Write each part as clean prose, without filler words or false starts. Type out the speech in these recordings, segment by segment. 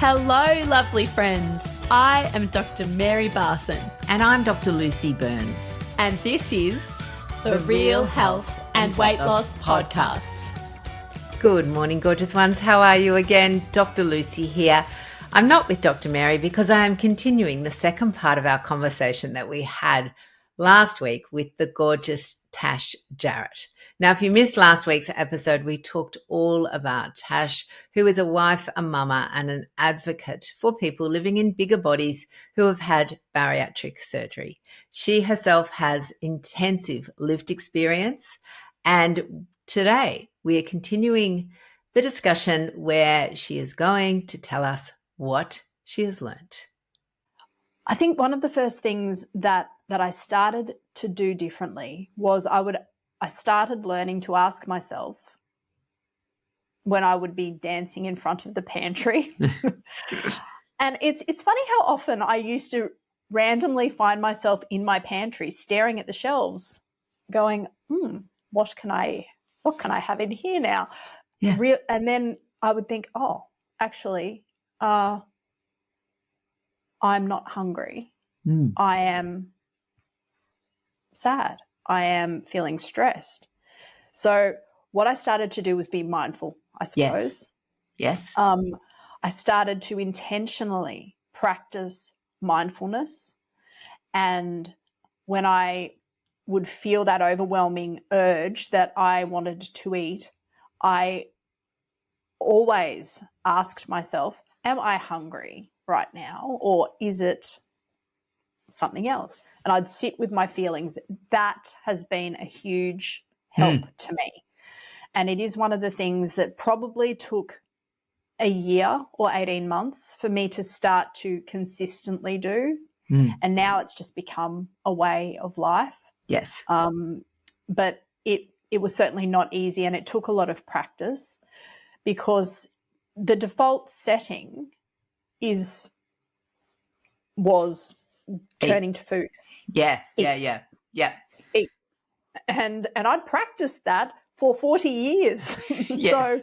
Hello, lovely friend. I am Dr. Mary Barson. And I'm Dr. Lucy Burns. And this is the Real Health and Weight Loss Podcast. Good morning, gorgeous ones. How are you again? Dr. Lucy here. I'm not with Dr. Mary because I am continuing the second part of our conversation that we had last week with the gorgeous Tash Jarrett. Now, if you missed last week's episode, we talked all about Tash, who is a wife, a mama, and an advocate for people living in bigger bodies who have had bariatric surgery. She herself has intensive lived experience, and today we are continuing the discussion where she is going to tell us what she has learnt. I think one of the first things that I started to do differently was I started learning to ask myself when I would be dancing in front of the pantry. And it's funny how often I used to randomly find myself in my pantry staring at the shelves going, what can I have in here now? Yeah. And then I would think, oh, actually, I'm not hungry. I am sad. I am feeling stressed. So what I started to do was be mindful, I suppose. Yes. I started to intentionally practice mindfulness. And when I would feel that overwhelming urge that I wanted to eat, I always asked myself, am I hungry right now, or is it something else? And I'd sit with my feelings. That has been a huge help to me. And it is one of the things that probably took a year or 18 months for me to start to consistently do. And now it's just become a way of life. Yes. But it was certainly not easy, and it took a lot of practice, because the default setting was turning to food. Yeah. Eat. And I'd practiced that for 40 years. Yes. So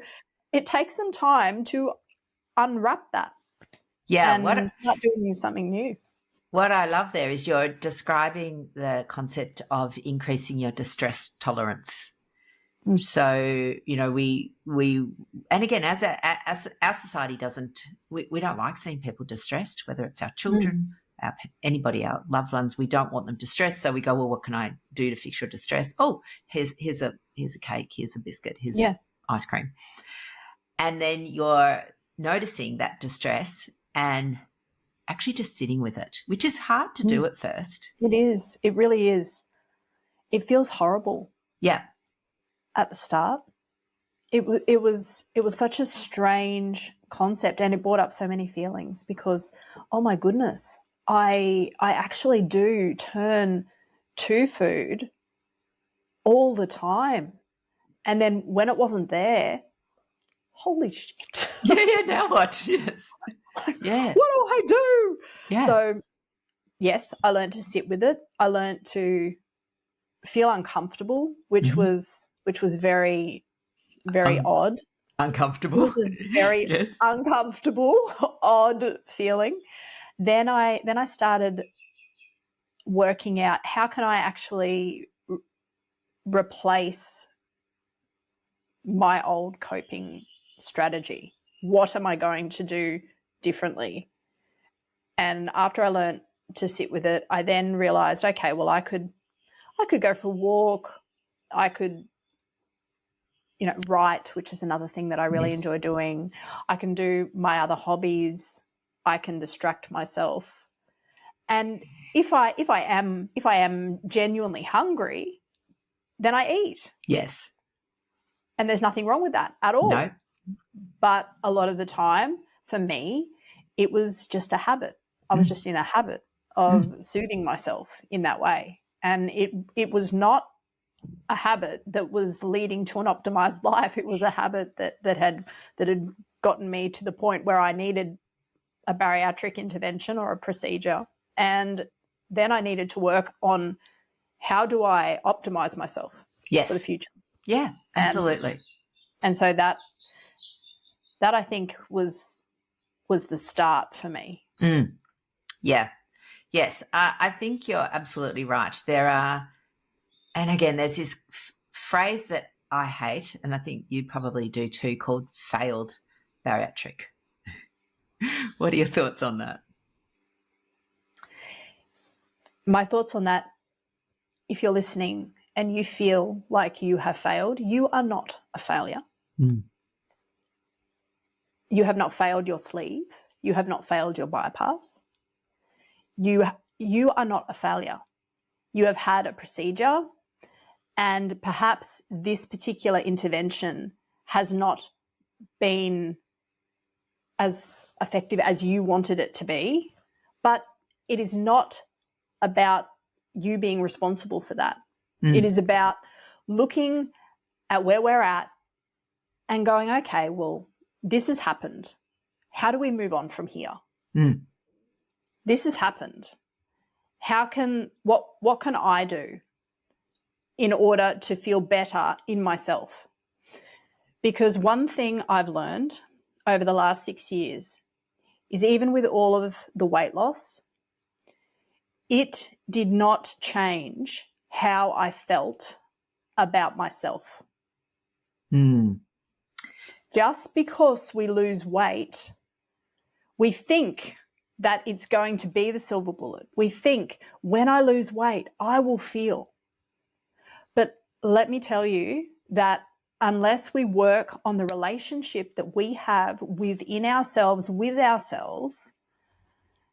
it takes some time to unwrap that. Yeah. And start doing something new. What I love there is you're describing the concept of increasing your distress tolerance. So, we and again, as our society we don't like seeing people distressed, whether it's our children, anybody, our loved ones. We don't want them distressed. So we go, well, what can I do to fix your distress? Oh, here's a cake, here's a biscuit, here's ice cream. And then you're noticing that distress and actually just sitting with it, which is hard to do at first. It is. It really is. It feels horrible. Yeah. At the start, it was such a strange concept, and it brought up so many feelings because, oh my goodness, I actually do turn to food all the time, and then when it wasn't there, holy shit! Yeah. Now what? Yes. Yeah. What do I do? Yeah. So, yes, I learned to sit with it. I learned to feel uncomfortable, which was very, very odd. Uncomfortable. It was a very uncomfortable, odd feeling. Then I started working out how can I actually replace my old coping strategy. What am I going to do differently? And after I learned to sit with it, I then realized, okay, well, I could go for a walk. I could, write, which is another thing that I really enjoy doing. I can do my other hobbies. I can distract myself. And if I am genuinely hungry, then I eat. Yes. And there's nothing wrong with that at all. No. But a lot of the time, for me, it was just a habit. I was just in a habit of soothing myself in that way. And it was not a habit that was leading to an optimized life. It was a habit that had gotten me to the point where I needed a bariatric intervention or a procedure. And then I needed to work on how do I optimize myself for the future. Yeah, absolutely. And so that I think was was the start for me. Yeah. Yes, I think you're absolutely right. There are, and again, there's this phrase that I hate, and I think you probably do too, called failed bariatric. What are your thoughts on that? My thoughts on that, if you're listening and you feel like you have failed, you are not a failure. You have not failed your sleeve. You have not failed your bypass. You are not a failure. You have had a procedure, and perhaps this particular intervention has not been as effective as you wanted it to be, but it is not about you being responsible for that. It is about looking at where we're at and going, okay, well, this has happened. How do we move on from here? This has happened. What can I do in order to feel better in myself? Because one thing I've learned over the last 6 years is, even with all of the weight loss, it did not change how I felt about myself. Just because we lose weight, we think that it's going to be the silver bullet. We think, when I lose weight, I will feel. But let me tell you that unless we work on the relationship that we have within ourselves, with ourselves,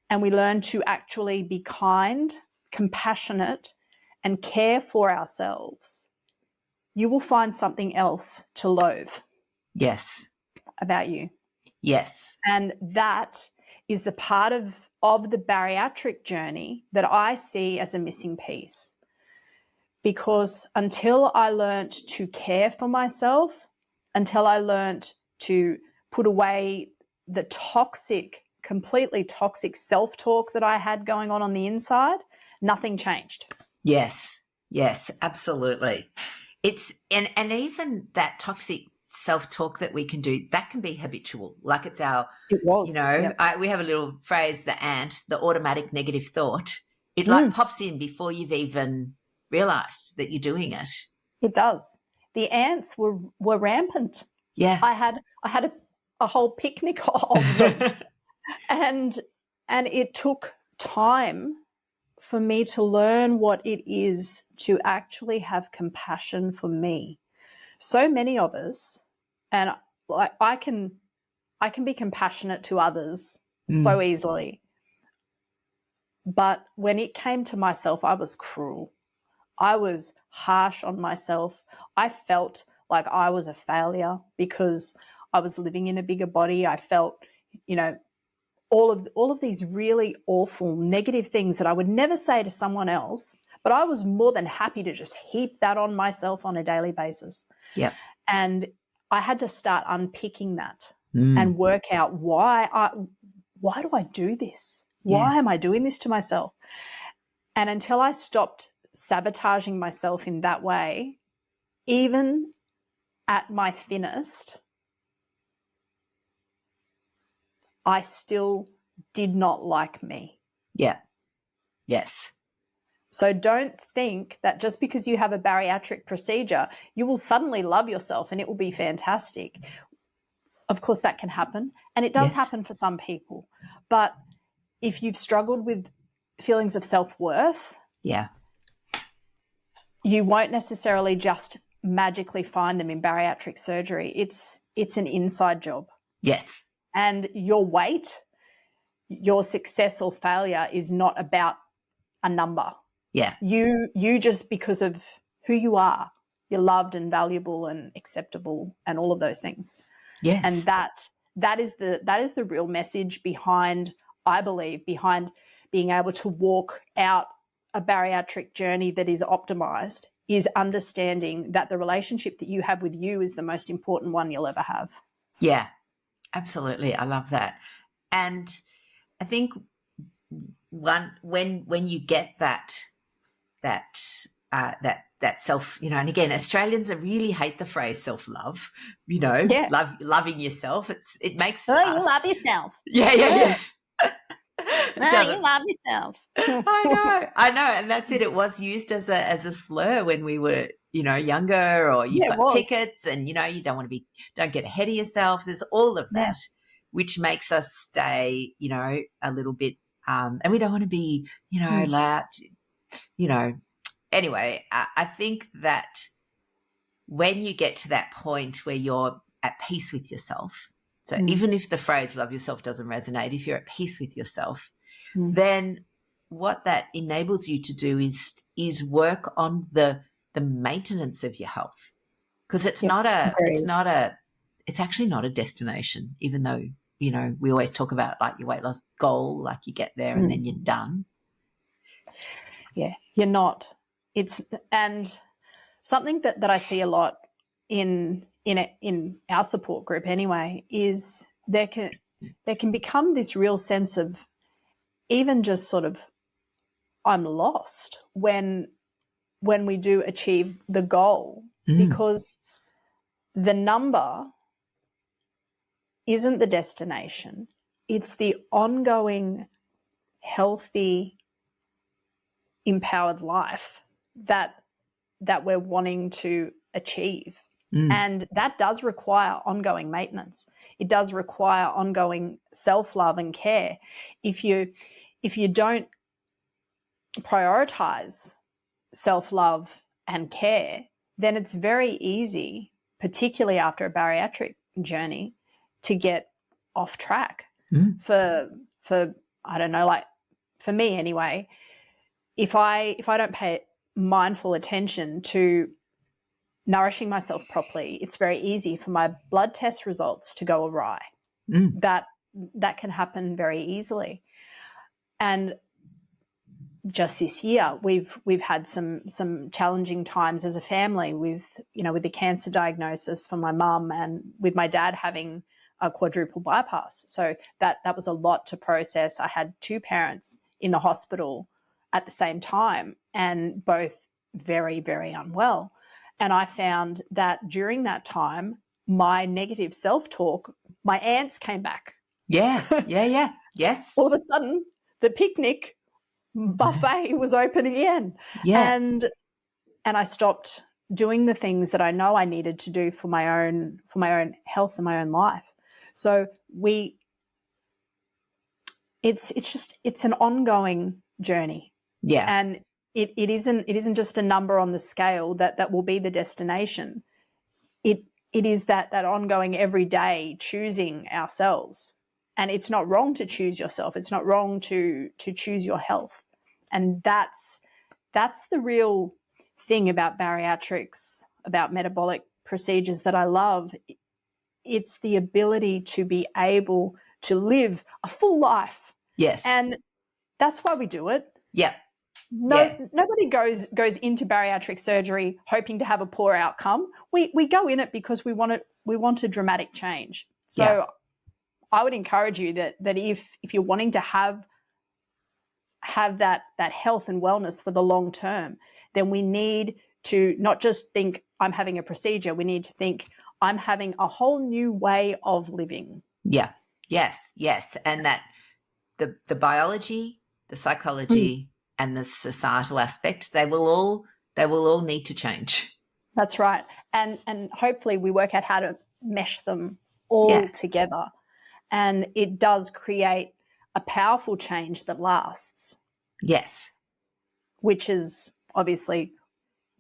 and we learn to actually be kind, compassionate, and care for ourselves, you will find something else to loathe. Yes. About you. Yes. And that is the part of the bariatric journey that I see as a missing piece. Because until I learned to care for myself, until I learned to put away the completely toxic self-talk that I had going on the inside, nothing changed. Yes, absolutely. And even that toxic self-talk that we can do, that can be habitual. Like it's our, we have a little phrase, the ant, the automatic negative thought. It like pops in before you've even realized that you're doing it. It does. The ants were rampant. Yeah. I had a whole picnic of them. and it took time for me to learn what it is to actually have compassion for me. So many of us, and I can be compassionate to others so easily. But when it came to myself, I was cruel. I was harsh on myself. I felt like I was a failure because I was living in a bigger body. I felt, all of these really awful negative things that I would never say to someone else, but I was more than happy to just heap that on myself on a daily basis. Yeah. And I had to start unpicking that and work out why do I do this? Why am I doing this to myself? And until I stopped sabotaging myself in that way, even at my thinnest, I still did not like me. Yeah. Yes. So don't think that just because you have a bariatric procedure, you will suddenly love yourself and it will be fantastic. Of course, that can happen, and it does happen for some people. But if you've struggled with feelings of self-worth, you won't necessarily just magically find them in bariatric surgery. It's an inside job. Yes. And your weight, your success or failure is not about a number. Yeah. You just, because of who you are, you're loved and valuable and acceptable and all of those things. Yes. And that is the real message behind, I believe, behind being able to walk out a bariatric journey that is optimized, is understanding that the relationship that you have with you is the most important one you'll ever have. Yeah, absolutely. I love that. And I think when you get that that self, and again, Australians really hate the phrase self-love, Yeah. loving yourself. It makes Oh, us. you love yourself. Yeah. Oh, Doesn't. you love yourself. I know. And that's it. It was used as a slur when we were, younger, or you've Yeah, it got was. tickets and, you don't get ahead of yourself. There's all of that, which makes us stay, a little bit, and we don't want to be, loud, Anyway, I think that when you get to that point where you're at peace with yourself, so even if the phrase love yourself doesn't resonate, if you're at peace with yourself, then what that enables you to do is work on the maintenance of your health, because it's actually not a destination, even though, we always talk about like your weight loss goal, like you get there and then you're done. Yeah, you're not. And something that I see a lot in our support group anyway is there can become this real sense of even just sort of I'm lost when we do achieve the goal, because the number isn't the destination. It's the ongoing healthy, empowered life that we're wanting to achieve. And that does require ongoing maintenance. It does require ongoing self-love and care. If you don't prioritize self-love and care, then it's very easy, particularly after a bariatric journey, to get off track. For I don't know, like for me anyway, if I don't pay mindful attention to nourishing myself properly, it's very easy for my blood test results to go awry. That can happen very easily. And just this year, we've had some challenging times as a family with the cancer diagnosis for my mum, and with my dad having a quadruple bypass. So that was a lot to process. I had two parents in the hospital at the same time, and both very, very unwell. And I found that during that time, my negative self-talk, my ants came back. Yeah. Yes. All of a sudden, the picnic buffet was open again. Yeah. And I stopped doing the things that I know I needed to do for my own health and my own life. So it's an ongoing journey. Yeah. And it isn't just a number on the scale that will be the destination. It is that ongoing everyday choosing ourselves. And it's not wrong to choose yourself. It's not wrong to choose your health. And that's the real thing about bariatrics, about metabolic procedures that I love. It's the ability to be able to live a full life. Yes. And that's why we do it. Yeah. Nobody goes into bariatric surgery hoping to have a poor outcome. We go in it because we want a dramatic change. So I would encourage you that if you're wanting to have that health and wellness for the long term, then we need to not just think I'm having a procedure. We need to think I'm having a whole new way of living. Yeah. Yes. And that the biology, the psychology, and the societal aspects, they will all need to change. That's right. And hopefully we work out how to mesh them all together. And it does create a powerful change that lasts. Yes. Which is obviously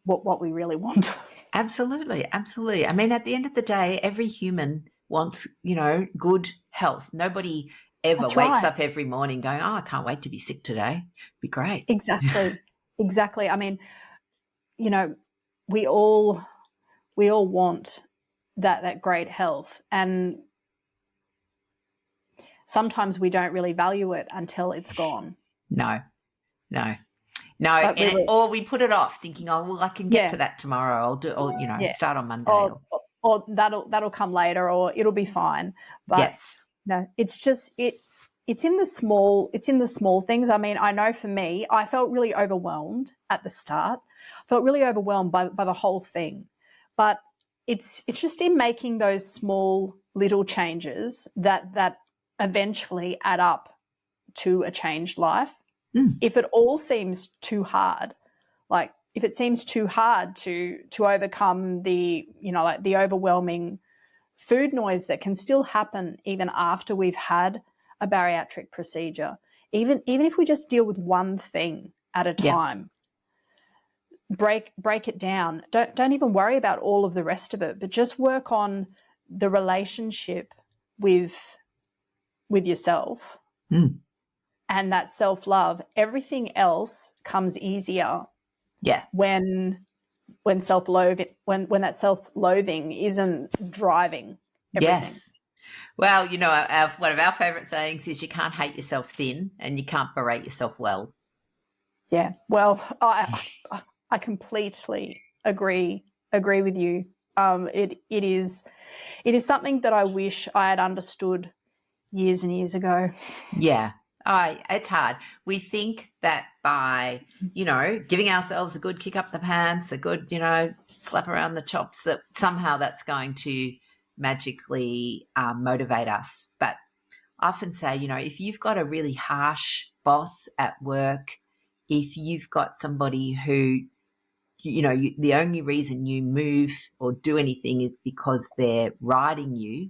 what we really want. Absolutely. I mean, at the end of the day, every human wants, good health. Nobody ever wakes up every morning going, oh, I can't wait to be sick today. Be great. Exactly. I mean, we all want that great health, and sometimes we don't really value it until it's gone. No. Or we put it off thinking, oh, well, I can get to that tomorrow. I'll do, or, start on Monday. Or that'll come later, or it'll be fine. But no, it's just, it's in the small things. I mean, I know for me, I felt really overwhelmed at the start. felt really overwhelmed by the whole thing. But it's just in making those small little changes that eventually add up to a changed life. If it all seems too hard, like if it seems too hard to overcome the, like the overwhelming food noise that can still happen even after we've had a bariatric procedure, even if we just deal with one thing at a time, break it down. Don't even worry about all of the rest of it, but just work on the relationship with yourself and that self-love. Everything else comes easier when that self-loathing isn't driving everything. Yes. Well, one of our favourite sayings is you can't hate yourself thin and you can't berate yourself well. Yeah. Well, I completely agree with you. It is something that I wish I had understood years and years ago. Yeah. It's hard. We think that by, giving ourselves a good kick up the pants, a good, slap around the chops, that somehow that's going to magically motivate us. But I often say, if you've got a really harsh boss at work, if you've got somebody who, the only reason you move or do anything is because they're riding you,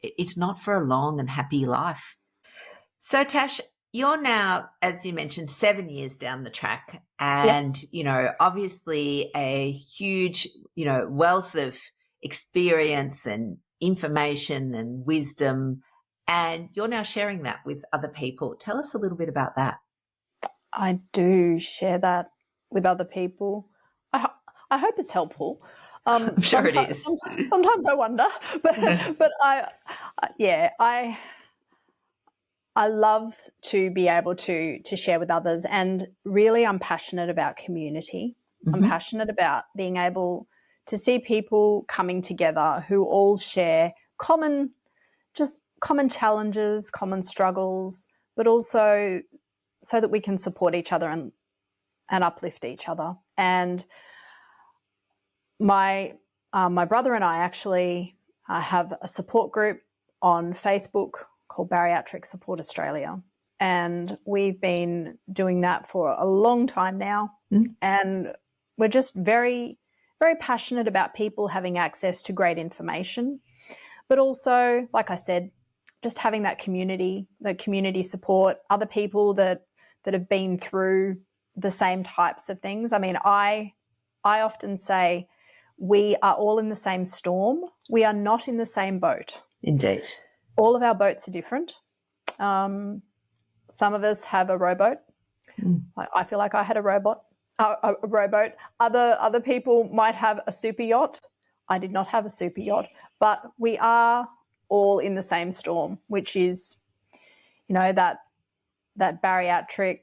it's not for a long and happy life. So, Tash, you're now, as you mentioned, 7 years down the track and, obviously a huge, wealth of experience and information and wisdom, and you're now sharing that with other people. Tell us a little bit about that. I do share that with other people. I hope it's helpful. I'm sure it is. Sometimes I wonder, but I love to be able to share with others, and really I'm passionate about community. I'm passionate about being able to see people coming together who all share common challenges, common struggles, but also so that we can support each other and uplift each other. And my brother and I actually have a support group on Facebook called Bariatric Support Australia, and we've been doing that for a long time now. And we're just very, very passionate about people having access to great information, but also, like I said, just having that community support, other people that have been through the same types of things. I mean, I often say we are all in the same storm. We are not in the same boat. Indeed. All of our boats are different. Some of us have a rowboat. I feel like I had a rowboat. Other people might have a super yacht. I did not have a super yacht, but we are all in the same storm, which is, that bariatric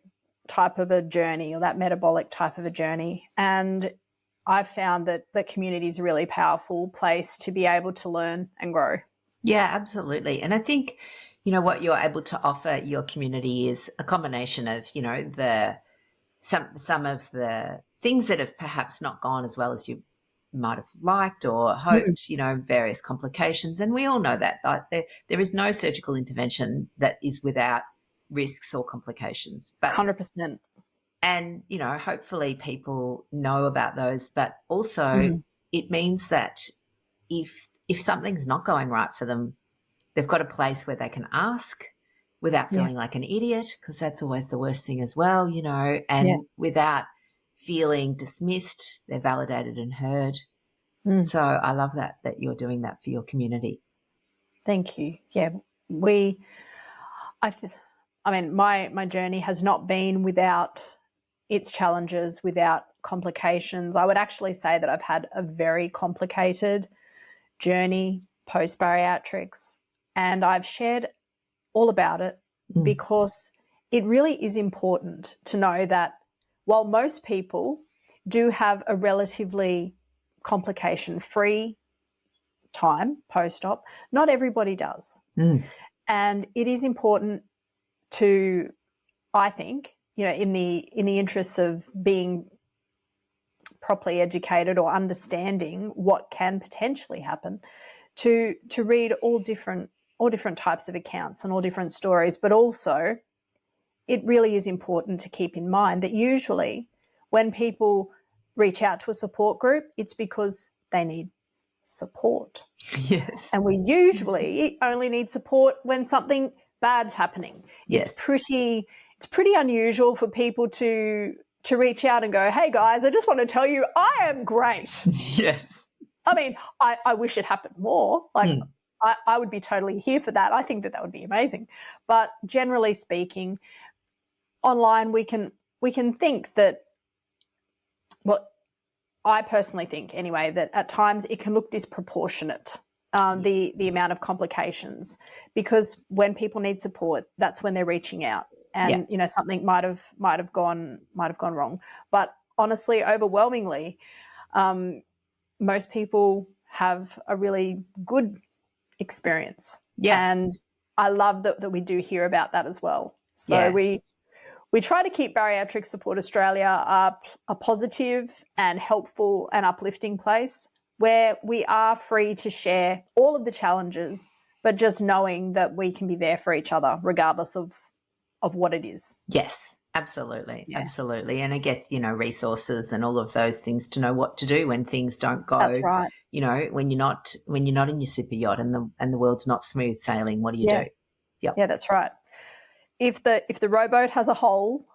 type of a journey, or that metabolic type of a journey. And I've found that the community is a really powerful place to be able to learn and grow. Yeah, absolutely. And I think, what you're able to offer your community is a combination of, some of the things that have perhaps not gone as well as you might have liked or hoped, various complications. And we all know that there is no surgical intervention that is without risks or complications. But 100%. And, hopefully people know about those, but also it means that if something's not going right for them, they've got a place where they can ask without feeling like an idiot, because that's always the worst thing as well, and without feeling dismissed, they're validated and heard. So I love that you're doing that for your community. Thank you. Yeah, I mean, my journey has not been without its challenges, without complications. I would actually say that I've had a very complicated journey post-bariatrics, and I've shared all about it because it really is important to know that while most people do have a relatively complication-free time post-op, not everybody does. And it is important to, I think, in the interests of being properly educated or understanding what can potentially happen, to read all different types of accounts and all different stories. But also, it really is important to keep in mind that usually when people reach out to a support group, it's because they need support. Yes. And we usually only need support when something bad's happening. Yes. It's pretty unusual for people to reach out and go, hey guys, I just want to tell you I am great. Yes. I mean, I wish it happened more. Like I would be totally here for that. I think that would be amazing. But generally speaking, online we can think that, well, I personally think anyway, that at times it can look disproportionate, the amount of complications, because when people need support, that's when they're reaching out, and something might have gone wrong. But honestly, overwhelmingly, most people have a really good experience. And I love that we do hear about that as well. So we try to keep Bariatric Support Australia a positive and helpful and uplifting place where we are free to share all of the challenges, but just knowing that we can be there for each other regardless of what it is. Yes, absolutely. Yeah. Absolutely. And I guess, resources and all of those things to know what to do when things don't go. That's right. When you're not in your super yacht and the world's not smooth sailing, what do you do? Yep. Yeah, that's right. If the rowboat has a hole,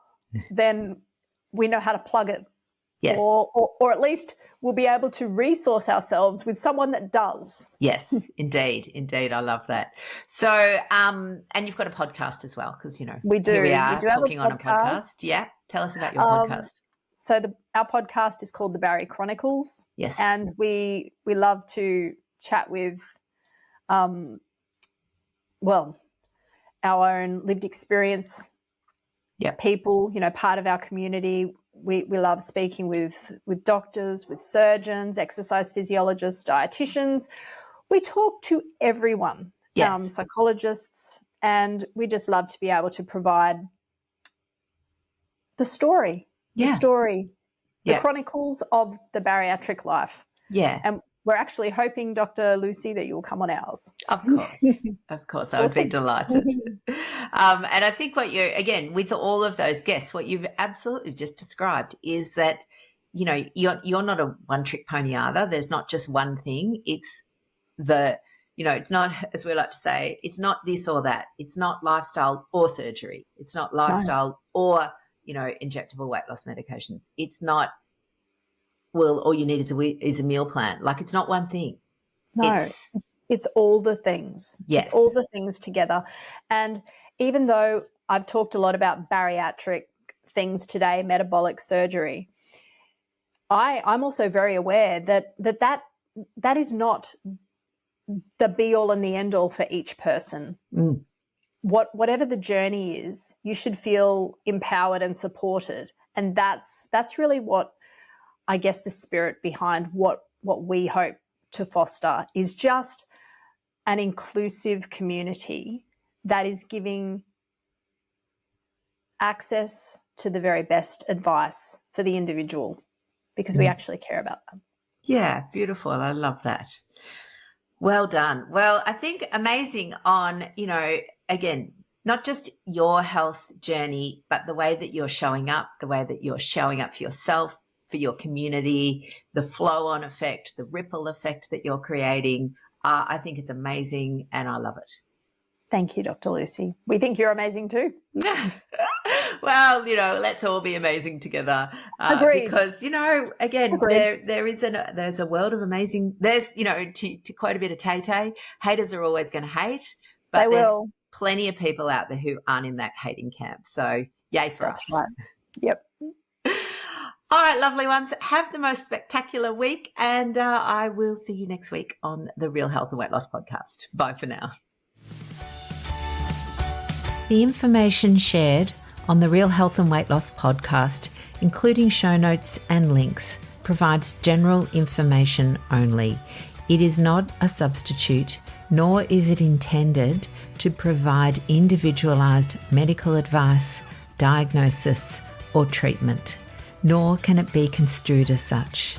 then we know how to plug it. Yes. Or at least we'll be able to resource ourselves with someone that does. Yes, indeed. I love that. So, and you've got a podcast as well, because, we do. Here we are we do talking on a podcast. Yeah. Tell us about your podcast. So our podcast is called the Barry Chronicles. Yes. And we love to chat with, our own lived experience people, part of our community. We love speaking with doctors, with surgeons, exercise physiologists, dietitians. We talk to everyone, psychologists, and we just love to be able to provide the story, the chronicles of the bariatric life. Yeah. And we're actually hoping, Dr. Lucy, that you'll come on ours. Of course, I would be delighted. And I think with all of those guests, what you've absolutely just described is that, you're not a one-trick pony either. There's not just one thing. It's it's not, as we like to say, it's not this or that. It's not lifestyle or surgery. It's not lifestyle or, injectable weight loss medications. It's not, well, all you need is a meal plan. Like, it's not one thing. No, it's all the things. Yes. It's all the things together. And even though I've talked a lot about bariatric things today, metabolic surgery, I'm also very aware that is not the be all and the end all for each person. Whatever the journey is, you should feel empowered and supported. And that's really what, I guess, the spirit behind what we hope to foster is just an inclusive community that is giving access to the very best advice for the individual, because we actually care about them. Yeah, beautiful. I love that. Well done. Well, I think amazing on, again, not just your health journey, but the way that you're showing up, the way that you're showing up for yourself, for your community, the flow-on effect, the ripple effect that you're creating. I think it's amazing and I love it. Thank you, Dr. Lucy. We think you're amazing too. Well, let's all be amazing together. Agreed. Because, again, there's a world of amazing, to quote a bit of Tay-Tay, haters are always going to hate, but there's plenty of people out there who aren't in that hating camp. So yay for us. That's right. Yep. All right, lovely ones. Have the most spectacular week, and I will see you next week on the Real Health and Weight Loss podcast. Bye for now. The information shared on the Real Health and Weight Loss podcast, including show notes and links, provides general information only. It is not a substitute, nor is it intended to provide individualized medical advice, diagnosis, or treatment. nor can it be construed as such.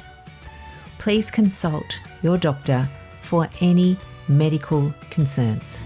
Please consult your doctor for any medical concerns.